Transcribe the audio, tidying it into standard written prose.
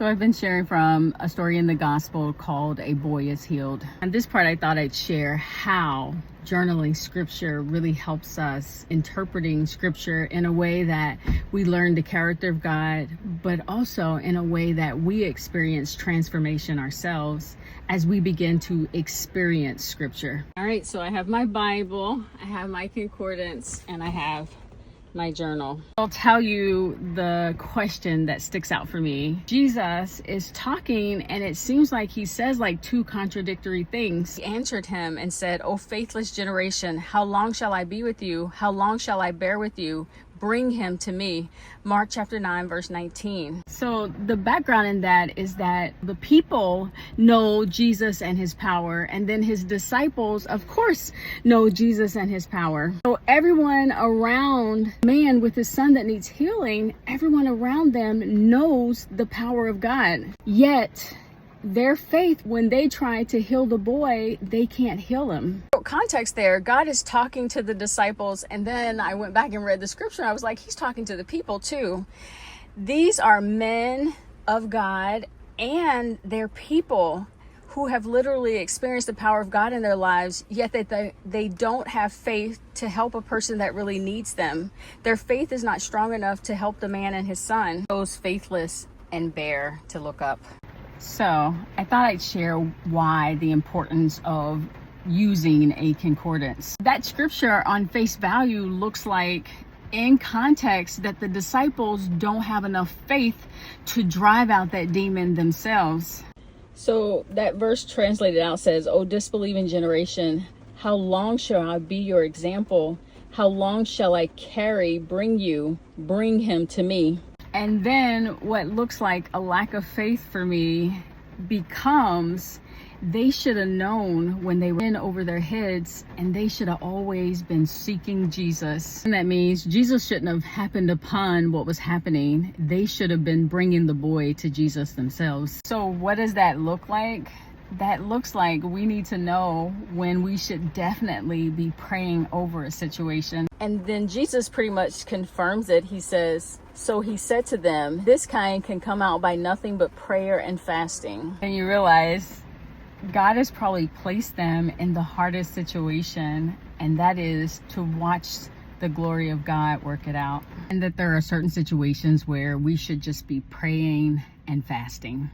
So I've been sharing from a story in the gospel called A Boy is Healed. And this part I thought I'd share how journaling scripture really helps us interpreting scripture in a way that we learn the character of God, but also in a way that we experience transformation ourselves as we begin to experience scripture. All right, so I have my Bible, I have my concordance, and I have my journal. I'll tell you the question that sticks out for me. Jesus is talking and it seems like he says like two contradictory things. He answered him and said, "O faithless generation, how long shall I be with you? How long shall I bear with you? Bring him to me." Mark chapter 9, verse 19. So the background in that is that the people know Jesus and his power, and then his disciples, of course, know Jesus and his power. So everyone around man with his son that needs healing, everyone around them knows the power of God. Yet their faith, when they try to heal the boy, they can't heal him. Context there, God is talking to the disciples, and then I went back and read the scripture. I was like, he's talking to the people too. These are men of God, and they're people who have literally experienced the power of God in their lives, yet that they don't have faith to help a person that really needs them. Their faith is not strong enough to help the man and his son. Those faithless and bare to look up. So I thought I'd share why the importance of using a concordance. That scripture on face value looks like, in context, that the disciples don't have enough faith to drive out that demon themselves. So that verse translated out says, "O disbelieving generation, how long shall I be your example? How long shall I bring him to me?" And then what looks like a lack of faith for me becomes, they should have known when they were in over their heads, and they should have always been seeking Jesus. And that means Jesus shouldn't have happened upon what was happening. They should have been bringing the boy to Jesus themselves. So what does that look like? That looks like we need to know when we should definitely be praying over a situation. And then Jesus pretty much confirms it. He says, "So he said to them, this kind can come out by nothing but prayer and fasting." And you realize God has probably placed them in the hardest situation, and that is to watch the glory of God work it out. And that there are certain situations where we should just be praying and fasting.